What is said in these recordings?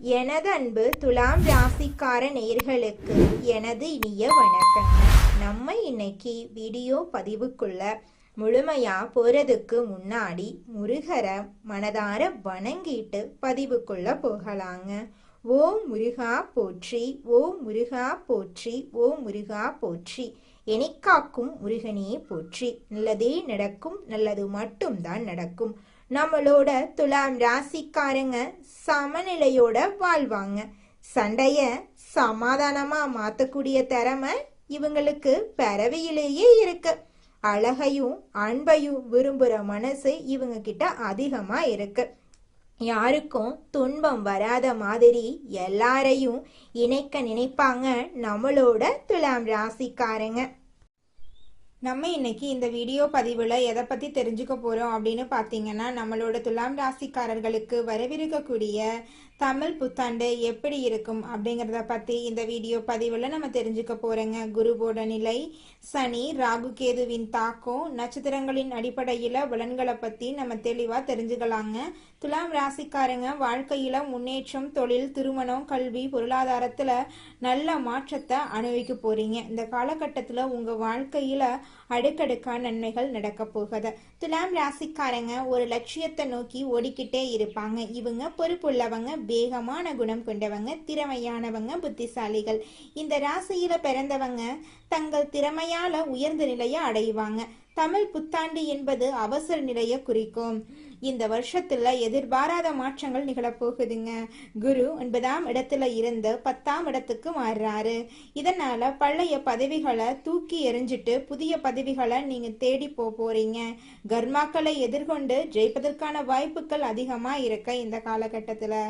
எனது அன்பு துலாம் ராசிக்கார நேயர்களுக்கு எனது இனிய வணக்கங்க. நம்ம இன்னைக்கு வீடியோ பதிவுக்குள்ள முழுமையா போறதுக்கு முன்னாடி முருகரை மனதார வணங்கிட்டு பதிவுக்குள்ள போகலாங்க. ஓம் முருகா போற்றி, ஓம் முருகா போற்றி, ஓம் முருகா போற்றி. எனிக்காக்கும் முருகனே போற்றி. நல்லதே நடக்கும், நல்லது மட்டும்தான் நடக்கும். நம்மளோட துலாம் ராசிக்காரங்க சமநிலையோட வாழ்வாங்க. சண்டைய சமாதானமா மாத்தக்கூடிய திறமை இவங்களுக்கு பிறவியிலேயே இருக்கு. அழகையும் அன்பையும் விரும்புற மனசு இவங்க கிட்ட அதிகமா இருக்கு. யாருக்கும் துன்பம் வராத மாதிரி எல்லாரையும் இணைக்க நினைப்பாங்க நம்மளோட துலாம் ராசிக்காரங்க. நம்ம இன்னைக்கு இந்த வீடியோ பதிவில் எதை பற்றி தெரிஞ்சுக்க போகிறோம் அப்படின்னு பார்த்தீங்கன்னா, நம்மளோட துலாம் ராசிக்காரர்களுக்கு வரவிருக்கக்கூடிய தமிழ் புத்தாண்டு எப்படி இருக்கும் அப்படிங்கிறத பற்றி இந்த வீடியோ பதிவில் நம்ம தெரிஞ்சுக்க போகிறோங்க. குருவோட நிலை, சனி, ராகு, கேதுவின் தாக்கம், நட்சத்திரங்களின் அடிப்படையில் பலன்களை பற்றி நம்ம தெளிவாக தெரிஞ்சுக்கலாங்க. துலாம் ராசிக்காரங்க வாழ்க்கையில் முன்னேற்றம், தொழில், திருமணம், கல்வி, பொருளாதாரத்தில் நல்ல மாற்றத்தை அனுபவிக்க போகிறீங்க. இந்த காலகட்டத்தில் உங்கள் வாழ்க்கையில் அடுக்கடுக்கான நன்மைகள் நடக்க போகுது. துலாம் ராசிக்காரங்க ஒரு லட்சியத்தை நோக்கி ஓடிக்கிட்டே இருப்பாங்க. இவங்க பொறுப்புள்ளவங்க, வேகமான குணம் கொண்டவங்க, திறமையானவங்க, புத்திசாலிகள். இந்த ராசியில பிறந்தவங்க தங்கள் திறமையால உயர்ந்த நிலையை அடைவாங்க. தமிழ் புத்தாண்டு என்பது அவசர நிலையை குறிக்கும். இந்த வருஷத்துல எதிர்பாராத மாற்றங்கள் நிகழப்போகுதுங்க. குரு 9ஆம் இடத்துல இருந்து 10ஆம் இடத்துக்கு மாறுறாரு. இதனால பழைய பதவிகளை தூக்கி எறிஞ்சிட்டு புதிய பதவிகளை நீங்க தேடி போறீங்க. கர்மாக்களை எதிர்கொண்டு ஜெயிப்பதற்கான வாய்ப்புகள் அதிகமா இருக்க இந்த காலகட்டத்துல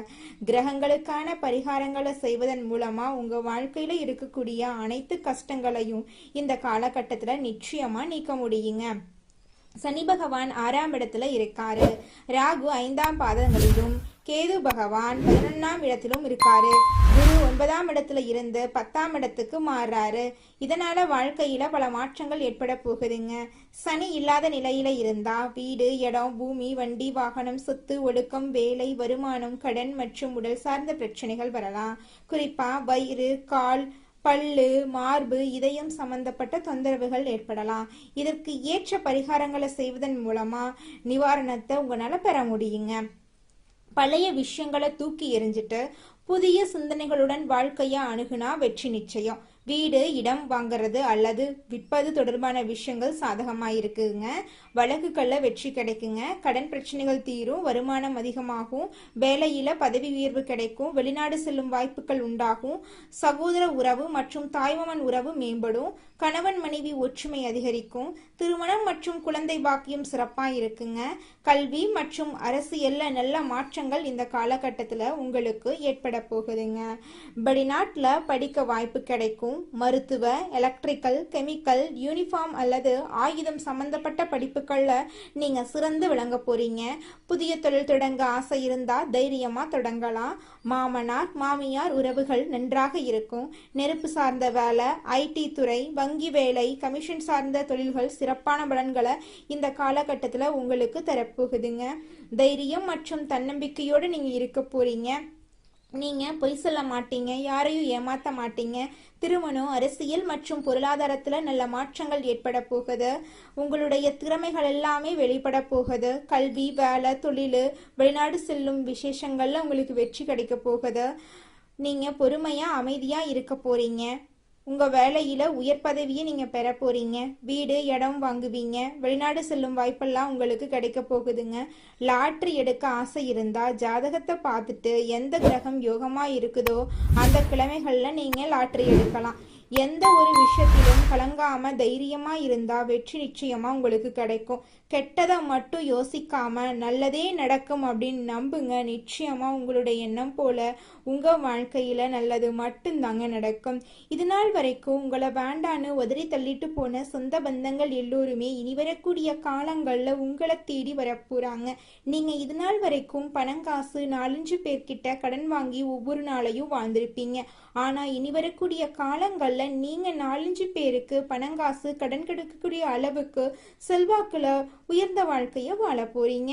கிரகங்களுக்கான பரிகாரங்களை செய்வதன் மூலமா உங்க வாழ்க்கையில இருக்கக்கூடிய அனைத்து கஷ்டங்களையும் இந்த காலகட்டத்துல நிச்சயமா நீக்க முடியுங்க. சனி பகவான் 6ஆம் இடத்துல இருக்காரு. ராகு 5ஆம் பாதங்களிலும், கேது பகவான் 11ஆம் இடத்திலும் இருக்காரு. குரு 9ஆம் இடத்துல இருந்து 10ஆம் இடத்துக்கு மாறுறாரு. இதனால வாழ்க்கையில பல மாற்றங்கள் ஏற்பட போகுதுங்க. சனி இல்லாத நிலையில இருந்தா வீடு, இடம், பூமி, வண்டி, வாகனம், சொத்து, ஒழுக்கம், வேலை, வருமானம், கடன் மற்றும் உடல் சார்ந்த பிரச்சனைகள் வரலாம். குறிப்பா வயிறு, கால், பல்லு, மார்பு, இதயம் சம்பந்தப்பட்ட தொந்தரவுகள் ஏற்படலாம். இதற்கு ஏற்ற பரிகாரங்களை செய்வதன் மூலமா நிவாரணத்தை உங்களால பெற முடியுங்க. பழைய விஷயங்களை தூக்கி எறிஞ்சிட்டு புதிய சிந்தனைகளுடன் வாழ்க்கையை அணுகுனா வெற்றி நிச்சயம். வீடு, இடம் வாங்கிறது அல்லது விற்பது தொடர்பான விஷயங்கள் சாதகமாக இருக்குங்க. வழக்குகள்ல வெற்றி கிடைக்குங்க. கடன் பிரச்சனைகள் தீரும். வருமானம் அதிகமாகும். வேலையில பதவி உயர்வு கிடைக்கும். வெளிநாடு செல்லும் வாய்ப்புகள் உண்டாகும். சகோதர உறவு மற்றும் தாய்மாமன் உறவு மேம்படும். கணவன் மனைவி ஒற்றுமை அதிகரிக்கும். திருமணம் மற்றும் குழந்தை பாக்கியம் சிறப்பாக இருக்குங்க. கல்வி மற்றும் அரசியல்ல நல்ல மாற்றங்கள் இந்த காலகட்டத்தில் உங்களுக்கு ஏற்பட போகுதுங்க. வெளிநாட்டில் படிக்க வாய்ப்பு கிடைக்கும். மருத்துவ, எலக்ட்ரிக்கல், கெமிக்கல், யூனிஃபார்ம் அல்லது ஆயுதம் சம்பந்தப்பட்ட படிப்புகள்ல நீங்க சிறந்து விளங்க போறீங்க. புதிய தொழில் தொடங்க ஆசை இருந்தா தைரியமா தொடங்கலாம். மாமனார், மாமியார் உறவுகள் நன்றாக இருக்கும். நெருப்பு சார்ந்த வேலை, ஐடி துறை, வங்கி வேலை, கமிஷன் சார்ந்த தொழில்கள் சிறப்பான பலன்களை இந்த காலகட்டத்தில் உங்களுக்கு தரப்போகுதுங்க. தைரியம் மற்றும் தன்னம்பிக்கையோடு நீங்க இருக்க போறீங்க. நீங்க பொய் சொல்ல மாட்டீங்க, யாரையும் ஏமாத்த மாட்டீங்க. திருமணம், அரசியல் மற்றும் பொருளாதாரத்துல நல்ல மாற்றங்கள் ஏற்பட போகுது. உங்களுடைய திறமைகள் எல்லாமே வெளிப்பட போகுது. கல்வி, வேலை, தொழில், வெளிநாடு செல்லும் விசேஷங்கள்ல உங்களுக்கு வெற்றி கிடைக்க போகுது. நீங்க பொறுமையா அமைதியா இருக்க போறீங்க. உங்க வேலையில உயர் பதவியை நீங்க பெற போறீங்க. வீடு, இடம் வாங்குவீங்க. வெளிநாடு செல்லும் வாய்ப்பெல்லாம் உங்களுக்கு கிடைக்க போகுதுங்க. லாட்ரி எடுக்க ஆசை இருந்தா ஜாதகத்தை பார்த்துட்டு எந்த கிரகம் யோகமா இருக்குதோ அந்த கிழமைகள்ல நீங்க லாட்ரி எடுக்கலாம். எந்த ஒரு விஷயத்திலும் கலங்காம தைரியமா இருந்தா வெற்றி நிச்சயமா உங்களுக்கு கிடைக்கும். கெட்டதை மட்டும் யோசிக்காம நல்லதே நடக்கும் அப்படின்னு நம்புங்க. நிச்சயமா உங்களுடைய எண்ணம் போல உங்க வாழ்க்கையில நல்லது மட்டும்தாங்க நடக்கும். இது நாள் வரைக்கும் உங்களை வேண்டான்னு உதறி தள்ளிட்டு போன சொந்த பந்தங்கள் எல்லோருமே இனி வரக்கூடிய காலங்கள்ல உங்களை தேடி வரப்போறாங்க. நீங்க இது நாள் வரைக்கும் பணங்காசு 4-5 பேர்கிட்ட கடன் வாங்கி ஒவ்வொரு நாளையும் வாழ்ந்திருப்பீங்க. ஆனா இனி வரக்கூடிய காலங்கள்ல நீங்க 4-5 பேருக்கு பணங்காசு கடன் கிடைக்கக்கூடிய அளவுக்கு செல்வாக்குல உயர்ந்த வாழ்க்கைய வாழ போறீங்க.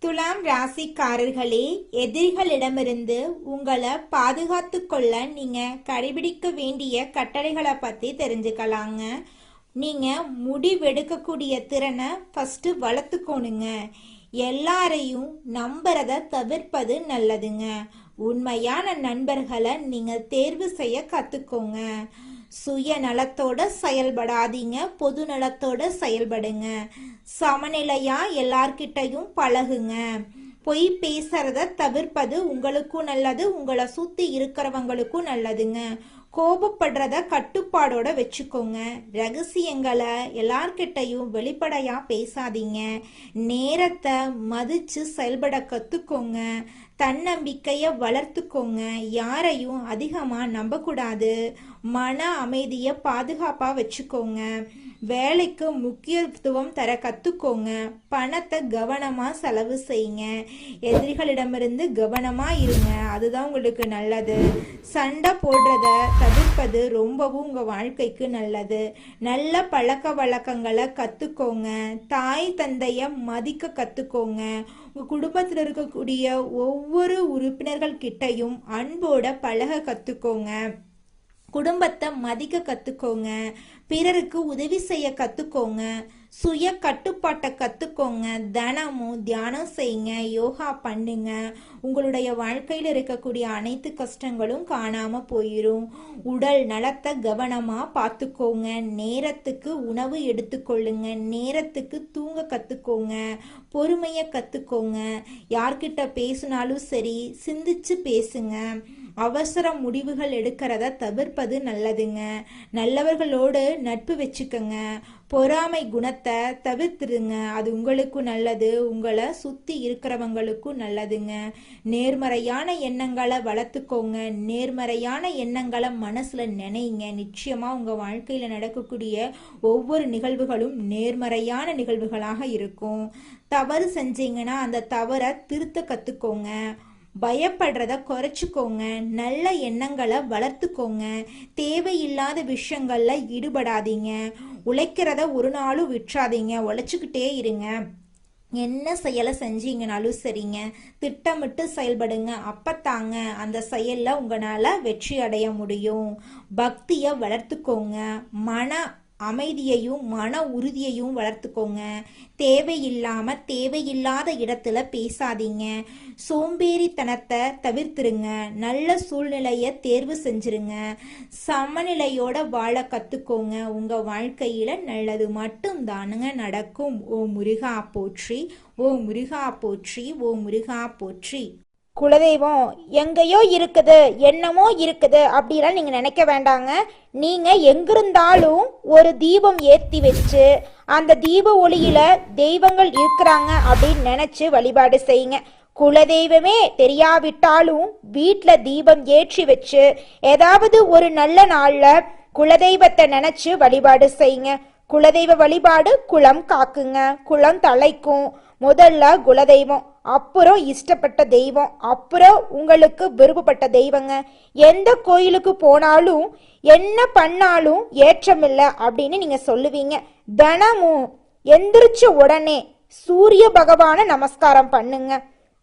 துலாம் ராசிக்காரர்களே, எதிரிகளிடமிருந்து உங்களை பாதுகாத்து கொள்ள நீங்க கடைபிடிக்க வேண்டிய கட்டளைகளை பத்தி தெரிஞ்சுக்கலாங்க. நீங்க முடிவெடுக்கக்கூடிய திறனை ஃபர்ஸ்ட் வளர்த்துக்கோணுங்க. எல்லாரையும் நம்புறத தவிர்ப்பது நல்லதுங்க. உண்மையான நண்பர்களை நீங்க தேர்வு செய்ய கத்துக்கோங்க. சுயநலத்தோட செயல்படாதீங்க, பொது நலத்தோட செயல்படுங்க. சமநிலையா எல்லார்கிட்டையும் பழகுங்க. பொய் பேசுறத தவிர்ப்பது உங்களுக்கும் நல்லது, உங்களை சுத்தி இருக்கிறவங்களுக்கும் நல்லதுங்க. கோபப்படுறத கட்டுப்பாடோட வச்சுக்கோங்க. ரகசியங்களை எல்லார்கிட்டையும் வெளிப்படையா பேசாதீங்க. நேரத்தை மதிச்சு செயல்பட கத்துக்கோங்க. தன்னம்பிக்கையை வளர்த்துக்கோங்க. யாரையும் அதிகமா நம்பக்கூடாது. மன அமைதியை பாதுகாப்பா வச்சுக்கோங்க. வேலைக்கு முக்கியத்துவம் தர கத்துக்கோங்க. பணத்தை கவனமா செலவு செய்யுங்க. எதிரிகளிடமிருந்து கவனமா இருங்க, அதுதான் உங்களுக்கு நல்லது. சண்டை போடுறத தவிர்ப்பது ரொம்பவும் உங்க வாழ்க்கைக்கு நல்லது. நல்ல பழக்க வழக்கங்களை கத்துக்கோங்க. தாய் தந்தைய மதிக்க கத்துக்கோங்க. உங்க குடும்பத்தில் இருக்கக்கூடிய ஒவ்வொரு உறுப்பினர்கள் கிட்டையும் அன்போட பழக கத்துக்கோங்க. குடும்பத்தை மதிக்க கத்துக்கோங்க. பிறருக்கு உதவி செய்ய கத்துக்கோங்க. சுய கட்டுப்பாட்டை கத்துக்கோங்க. தினமும் தியானம் செய்யுங்க, யோகா பண்ணுங்க. உங்களுடைய வாழ்க்கையில் இருக்கக்கூடிய அனைத்து கஷ்டங்களும் காணாம போயிடும். உடல் நலத்தை கவனமா பார்த்துக்கோங்க. நேரத்துக்கு உணவு எடுத்துக்கொள்ளுங்க. நேரத்துக்கு தூங்க கத்துக்கோங்க. பொறுமையை கத்துக்கோங்க. யார்கிட்ட பேசினாலும் சரி, சிந்திச்சு பேசுங்க. அவசர முடிவுகள் எடுக்கிறத தவிர்ப்பது நல்லதுங்க. நல்லவர்களோடு நட்பு வச்சுக்கோங்க. பொறாமை குணத்தை தவிர்த்துருங்க, அது உங்களுக்கும் நல்லது, உங்களை சுத்தி இருக்கிறவங்களுக்கும் நல்லதுங்க. நேர்மறையான எண்ணங்களை வளர்த்துக்கோங்க. நேர்மறையான எண்ணங்களை மனசுல நினைங்க. நிச்சயமா உங்க வாழ்க்கையில நடக்கக்கூடிய ஒவ்வொரு நிகழ்வுகளும் நேர்மறையான நிகழ்வுகளாக இருக்கும். தவறு செஞ்சீங்கன்னா அந்த தவறை திருத்த கத்துக்கோங்க. பயப்படுறத குறைச்சிக்கோங்க. நல்ல எண்ணங்களை வளர்த்துக்கோங்க. தேவையில்லாத விஷயங்கள்ல ஈடுபடாதீங்க. உழைக்கிறத ஒரு நாளும் விட்டுறாதீங்க, உழைச்சிக்கிட்டே இருங்க. என்ன செயலை செஞ்சீங்கனாலும் சரிங்க, திட்டமிட்டு செயல்படுங்க. அப்பத்தாங்க அந்த செயல்ல உங்களால வெற்றி அடைய முடியும். பக்தியை வளர்த்துக்கோங்க. மன அமைதியையும் மன உறுதியையும் வளர்த்துக்கோங்க. தேவையில்லாத இடத்துல பேசாதீங்க. சோம்பேறித்தனத்தை தவிர்த்துருங்க. நல்ல சூழ்நிலையை தேர்வு செஞ்சிருங்க. சமநிலையோட வாழ கத்துக்கோங்க. உங்க வாழ்க்கையில நல்லது மட்டும் தானுங்க நடக்கும். ஓ முருகா போற்றி, ஓ முருகா போற்றி, ஓ முருகா போற்றி. குலதெய்வம் எங்கேயோ இருக்குது, என்னமோ இருக்குது அப்படிலாம் நீங்க நினைக்க வேண்டாங்க. நீங்க எங்கிருந்தாலும் ஒரு தீபம் ஏற்றி வச்சு அந்த தீப ஒளியில தெய்வங்கள் இருக்கிறாங்க அப்படின்னு நினைச்சு வழிபாடு செய்யுங்க. குலதெய்வமே தெரியாவிட்டாலும் வீட்டில் தீபம் ஏற்றி வச்சு ஏதாவது ஒரு நல்ல நாள்ல குலதெய்வத்தை நினைச்சு வழிபாடு செய்யுங்க. குலதெய்வ வழிபாடு குலம் காக்குங்க, குலம் தலைக்கும். முதல்ல குலதெய்வம், அப்புறம் இஷ்டப்பட்ட தெய்வம், அப்புறம் உங்களுக்கு விருப்பப்பட்ட தெய்வங்க. எந்த கோயிலுக்கு போனாலும் என்ன பண்ணாலும் ஏற்றமில்லை அப்படின்னு நீங்க சொல்லுவீங்க. தினமும் எந்திரிச்ச உடனே சூரிய பகவான நமஸ்காரம் பண்ணுங்க.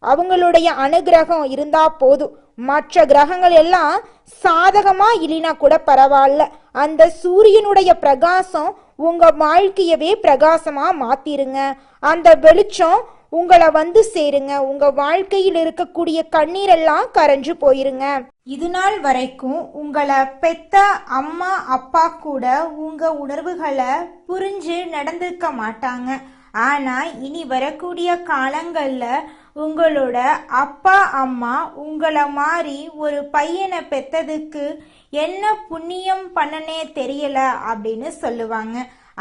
அவங்களுடைய அனுகிரகம் இருந்தா போதும். மற்ற கிரகங்கள் எல்லாம் சாதகமா இல்லைனா கூட பரவாயில்ல, அந்த சூரியனுடைய பிரகாசம் உங்க வாழ்க்கையவே பிரகாசமா மாத்திருங்க. அந்த வெளிச்சம் உங்களை வந்து சேருங்க. உங்க வாழ்க்கையில் இருக்கக்கூடிய கண்ணீரெல்லாம் கரைஞ்சு போயிருங்க. இது நாள் வரைக்கும் உங்களை பெத்த அம்மா அப்பா கூட உங்க உணர்வுகளை புரிஞ்சு நடந்திருக்க மாட்டாங்க. ஆனா இனி வரக்கூடிய காலங்கள்ல உங்களோட அப்பா அம்மா உங்களை மாதிரி ஒரு பையனை பெத்ததுக்கு என்ன புண்ணியம் பண்ணனே தெரியல அப்படின்னு சொல்லுவாங்க.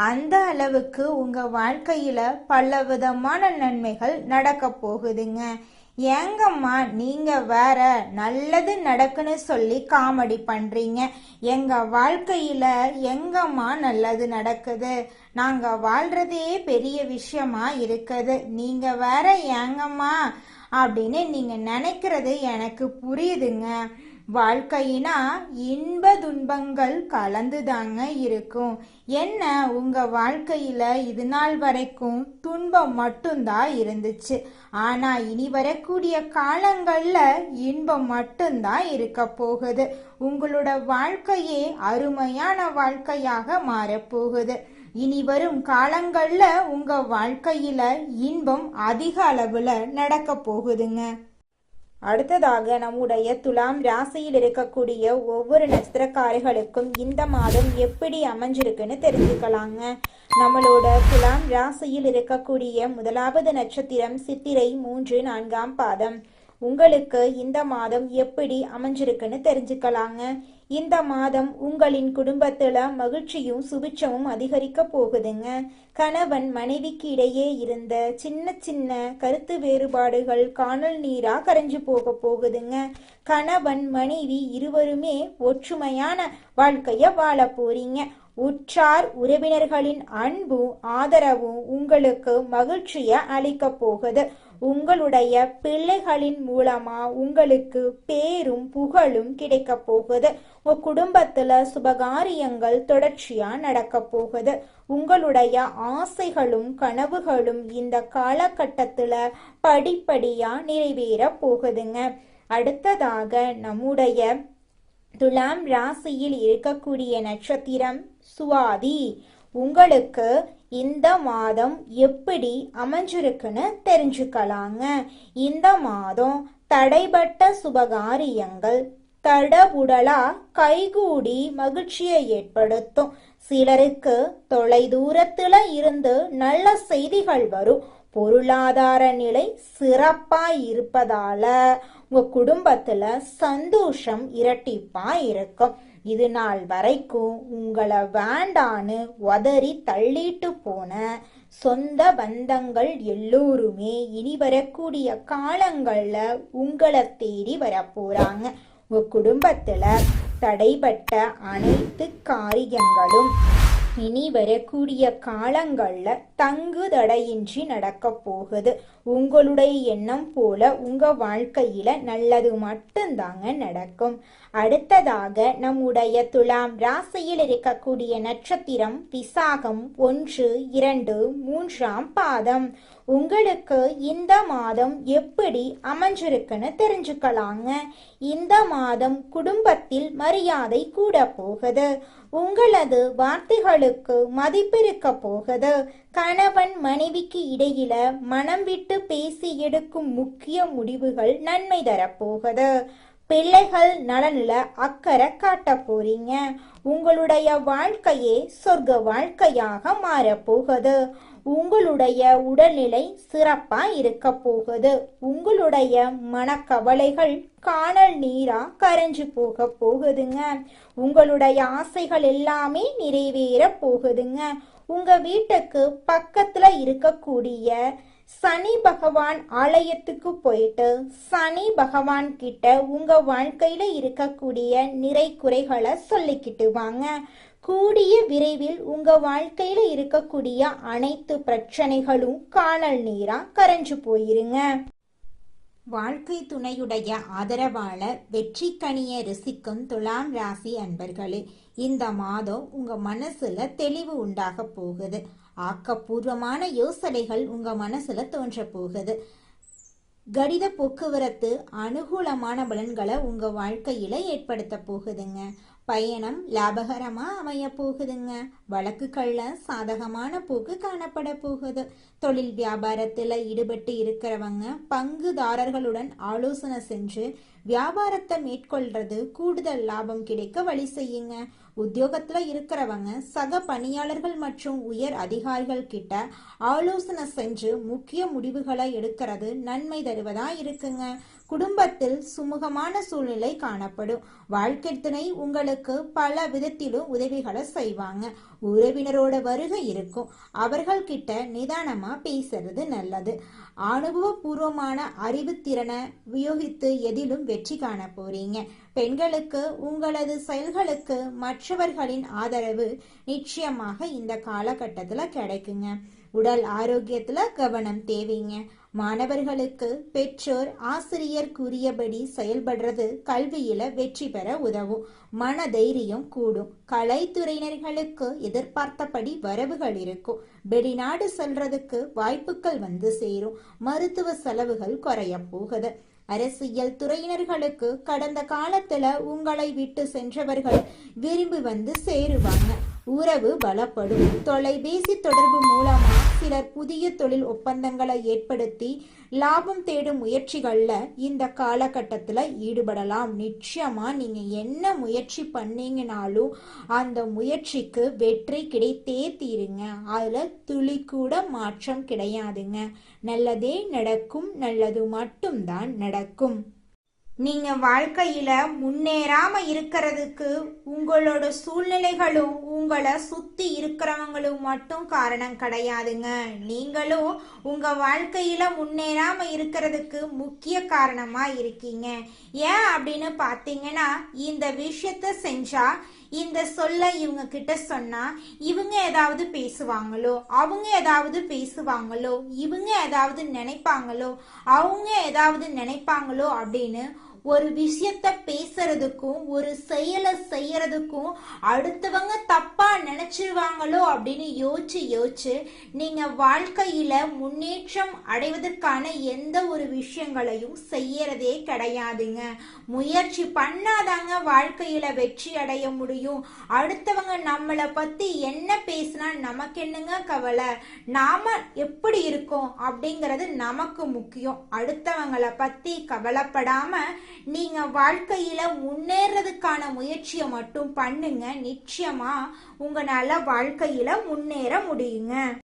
அந்த அளவுக்கு உங்க வாழ்க்கையில பல விதமான நன்மைகள் நடக்க போகுதுங்க. ஏங்கம்மா நீங்க வேற நல்லது நடக்குன்னு சொல்லி காமெடி பண்றீங்க? எங்க வாழ்க்கையில எங்கம்மா நல்லது நடக்குது? நாங்க வாழ்றதே பெரிய விஷயமா இருக்குது, நீங்க வேற ஏங்கம்மா அப்படின்னு நீங்க நினைக்கிறது எனக்கு புரியுதுங்க. வாழ்க்கையினா இன்ப துன்பங்கள் கலந்துதாங்க இருக்கும். என்ன உங்க வாழ்க்கையில இது நாள் வரைக்கும் துன்பம் மட்டும்தான் இருந்துச்சு. ஆனா இனி வரக்கூடிய காலங்கள்ல இன்பம் மட்டும்தான் இருக்க போகுது. உங்களோட வாழ்க்கையே அருமையான வாழ்க்கையாக மாறப்போகுது. இனி வரும் காலங்கள்ல உங்க வாழ்க்கையில இன்பம் அதிக அளவுல நடக்க போகுதுங்க. அடுத்ததாக நம்முடைய துலாம் ராசியில் இருக்கக்கூடிய ஒவ்வொரு நட்சத்திரக்காரர்களுக்கும் இந்த மாதம் எப்படி அமைஞ்சிருக்குன்னு தெரிஞ்சுக்கலாங்க. நம்மளோட துலாம் ராசியில் இருக்கக்கூடிய முதலாவது நட்சத்திரம் சித்திரை 3, 4ஆம் பாதம். உங்களுக்கு இந்த மாதம் எப்படி அமைஞ்சிருக்குன்னு தெரிஞ்சுக்கலாங்க. இந்த மாதம் உங்களின் குடும்பத்துல மகிழ்ச்சியும் சுபிட்சமும் அதிகரிக்க போகுதுங்க. கணவன் மனைவிக்கு இடையே இருந்த சின்ன சின்ன கருத்து வேறுபாடுகள் காணல் நீரா கரைஞ்சு போகுதுங்க. கணவன் மனைவி இருவருமே ஒற்றுமையான வாழ்க்கைய வாழ போறீங்க. உற்றார் உறவினர்களின் அன்பும் ஆதரவும் உங்களுக்கு மகிழ்ச்சியை அளிக்க போகுது. உங்களுடைய பிள்ளைகளின் மூலமா உங்களுக்கு பேரும் புகழும் கிடைக்க போகுது. உங்க குடும்பத்துல சுபகாரியங்கள் தொடர்ச்சியா நடக்க போகுது. உங்களுடைய ஆசைகளும் கனவுகளும் இந்த காலகட்டத்துல படிப்படியா நிறைவேற போகுதுங்க. அடுத்ததாக நம்முடைய துலாம் ராசியில் இருக்கக்கூடிய நட்சத்திரம் சுவாதி. உங்களுக்கு இந்த மாதம் எப்படி அமைஞ்சிருக்குன்னு தெரிஞ்சுக்கலாங்க. இந்த மாதம் தடைபட்ட சுபகாரியங்கள் தடபுடலா கைகூடி மகிழ்ச்சியை ஏற்படுத்தும். சிலருக்கு தொலை தூரத்துல இருந்து நல்ல செய்திகள் வரும். பொருளாதார நிலை சிறப்பா இருப்பதால உங்க குடும்பத்துல சந்தோஷம் இரட்டிப்பா இருக்கும். இது நாள் வரைக்கும் உங்களை வேண்டான்னு உதறி தள்ளிட்டு போன சொந்த பந்தங்கள் எல்லோருமே இனி வரக்கூடிய காலங்கள்ல உங்களை தேடி வரப்போறாங்க. உங்க குடும்பத்துல தடைபட்ட அனைத்து காரியங்களும் இனி வரக்கூடிய காலங்கள்ல தங்கு தடையின்றி நடக்க போகுது. உங்களுடைய எண்ணம் போல உங்க வாழ்க்கையில நல்லது மட்டும்தாங்க நடக்கும். அடுத்ததாக நம்முடைய துலாம் ராசியில் இருக்கக்கூடிய நட்சத்திரம் விசாகம் 1, 2, 3ஆம் பாதம். உங்களுக்கு இந்த மாதம் எப்படி அமைஞ்சிருக்குன்னு தெரிஞ்சுக்கலாங்க. இந்த மாதம் குடும்பத்தில் மரியாதை கூட போகுது. உங்களது வார்த்தைகளுக்கு மதிப்பிருக்க போகுது. கணவன் மனைவிக்கு இடையில மனம் விட்டு பேசி எடுக்கும் முக்கிய முடிவுகள் நன்மை தரப்போகுது. பிள்ளைகள் நலன்ல அக்கறை காட்ட போறீங்க. உங்களுடைய வாழ்க்கையே சொர்க்க வாழ்க்கையாக மாறப்போகுது. உங்களுடைய உடல்நிலை சிறப்பா இருக்க போகுது. உங்களுடைய மனக்கவலைகள் காணல் நீரா கரைஞ்சு போகுதுங்க. உங்களுடைய ஆசைகள் எல்லாமே நிறைவேற போகுதுங்க. உங்க வீட்டுக்கு பக்கத்துல இருக்கக்கூடிய சனி பகவான் ஆலயத்துக்கு போயிட்டு சனி பகவான் கிட்ட உங்க வாழ்க்கையில இருக்கக்கூடிய நிறை குறைகளை சொல்லிக்கிட்டு வாங்க. கூடிய விரைவில் உங்க வாழ்க்கையில இருக்கக்கூடிய அனைத்து பிரச்சனைகளும் காணல் நீரா கரைஞ்சு போயிருங்க. வாழ்க்கை துணையுடைய ஆதரவால வெற்றி கனிய ருசிக்கும் துலாம் ராசி அன்பர்களே, இந்த மாதம் உங்க மனசுல தெளிவு உண்டாக போகுது. ஆக்கப்பூர்வமான யோசனைகள் உங்க மனசுல தோன்ற போகுது. கடித போக்குவரத்து அனுகூலமான பலன்களை உங்க வாழ்க்கையில ஏற்படுத்த போகுதுங்க. பயணம் லாபகரமா அமைய போகுதுங்க. வழக்குகள்ல சாதகமான போக்கு காணப்பட போகுது. தொழில் வியாபாரத்துல ஈடுபட்டு இருக்கிறவங்க பங்குதாரர்களுடன் ஆலோசனை செஞ்சு வியாபாரத்தை மேற்கொள்றது கூடுதல் லாபம் கிடைக்க வழி செய்யுங்க. உத்தியோகத்துல இருக்கிறவங்க சக பணியாளர்கள் மற்றும் உயர் அதிகாரிகள் கிட்ட ஆலோசனை செஞ்சு முக்கிய முடிவுகளை எடுக்கிறது நன்மை தருவதா இருக்குங்க. குடும்பத்தில் சுமூகமான சூழ்நிலை காணப்படும். வாழ்க்கை துணை உங்களுக்கு பல விதத்திலும் உதவிகளை செய்வாங்க. உறவினரோட வருகை இருக்கும். அவர்கள் கிட்ட நிதானமா பேசுறது நல்லது. அனுபவபூர்வமான அறிவுத்திறனை உபயோகித்து எதிலும் வெற்றி காண போறீங்க. பெண்களுக்கு உங்களது செயல்களுக்கு மற்றவர்களின் ஆதரவு நிச்சயமாக இந்த காலகட்டத்துல கிடைக்குங்க. உடல் ஆரோக்கியத்துல கவனம் தேவைங்க. மாணவர்களுக்கு பெற்றோர் ஆசிரியர் கூறியபடி செயல்படுறது கல்வியில வெற்றி பெற உதவும். மன தைரியம் கூடும். கலைத்துறையினர்களுக்கு எதிர்பார்த்தபடி வரவுகள் இருக்கும். வெளிநாடு செல்றதுக்கு வாய்ப்புகள் வந்து சேரும். மருத்துவ செலவுகள் குறைய போகுது. அரசியல் துறையினர்களுக்கு கடந்த காலத்துல உங்களை விட்டு சென்றவர்கள் விரும்பி வந்து சேருவாங்க. உறவு பலப்படும். தொலைபேசி தொடர்பு மூலமா சிலர் புதிய தொழில் ஒப்பந்தங்களை ஏற்படுத்தி லாபம் தேடும் முயற்சிகள்ல இந்த காலகட்டத்துல ஈடுபடலாம். நிச்சயமா நீங்க என்ன முயற்சி பண்ணீங்கனாலும் அந்த முயற்சிக்கு வெற்றி கிடைத்தே தீருங்க. அதுல துளி கூட மாற்றம் கிடையாதுங்க. நல்லதே நடக்கும். நல்லது மட்டும்தான் நடக்கும். நீங்க வாழ்க்கையில முன்னேறாம இருக்கிறதுக்கு உங்களோட சூழ்நிலைகளும் உங்களை சுத்தி இருக்கிறவங்களும் மட்டும் காரணம் கிடையாதுங்க. நீங்களும் உங்க வாழ்க்கையில முன்னேறாம இருக்கிறதுக்கு முக்கிய காரணமா இருக்கீங்க. ஏன் அப்படின்னு பாத்தீங்கன்னா, இந்த விஷயத்த செஞ்சா, இந்த சொல்ல இவங்க கிட்ட சொன்னா இவங்க ஏதாவது பேசுவாங்களோ, அவங்க ஏதாவது பேசுவாங்களோ, இவங்க ஏதாவது நினைப்பாங்களோ, அவங்க ஏதாவது நினைப்பாங்களோ அப்படின்னு ஒரு விஷயத்த பேசுறதுக்கும் ஒரு செயலை செய்யறதுக்கும் அடுத்தவங்க தப்பா நினைச்சிருவாங்களோ அப்படின்னு யோசிச்சு நீங்க வாழ்க்கையில முன்னேற்றம் அடைவதற்கான எந்த ஒரு விஷயங்களையும் செய்யறதே கிடையாதுங்க. முயற்சி பண்ணாதாங்க வாழ்க்கையில வெற்றி அடைய முடியும். அடுத்தவங்க நம்மளை பத்தி என்ன பேசினா நமக்கு என்னங்க கவலை? நாம எப்படி இருக்கோம் அப்படிங்கிறது நமக்கு முக்கியம். அடுத்தவங்களை பத்தி கவலைப்படாம நீங்க வாழ்க்கையில முன்னேறதுக்கான முயற்சியை மட்டும் பண்ணுங்க. நிச்சயமா உங்களால வாழ்க்கையில முன்னேற முடியுங்க.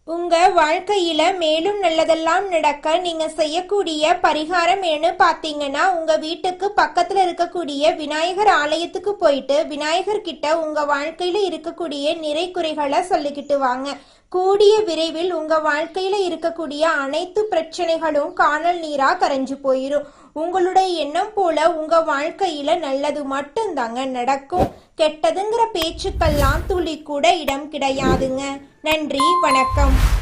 உங்க வாழ்க்கையில மேலும் நல்லதெல்லாம் நடக்க நீங்க செய்யக்கூடிய பரிகாரம் என்னன்னு பாத்தீங்கன்னா, உங்க வீட்டுக்கு பக்கத்துல இருக்கக்கூடிய விநாயகர் ஆலயத்துக்கு போயிட்டு விநாயகர் கிட்ட உங்க வாழ்க்கையில இருக்கக்கூடிய நிறை குறைகளை சொல்லிக்கிட்டு வாங்க. கூடிய விரைவில் உங்க வாழ்க்கையில இருக்கக்கூடிய அனைத்து பிரச்சனைகளும் காணல் நீரா கரைஞ்சு போயிரும். உங்களுடைய எண்ணம் போல உங்க வாழ்க்கையில நல்லது மட்டும்தாங்க நடக்கும். கெட்டதுங்கிற பேச்சுக்கெல்லாம் துளி கூட இடம் கிடையாதுங்க. நன்றி, வணக்கம்.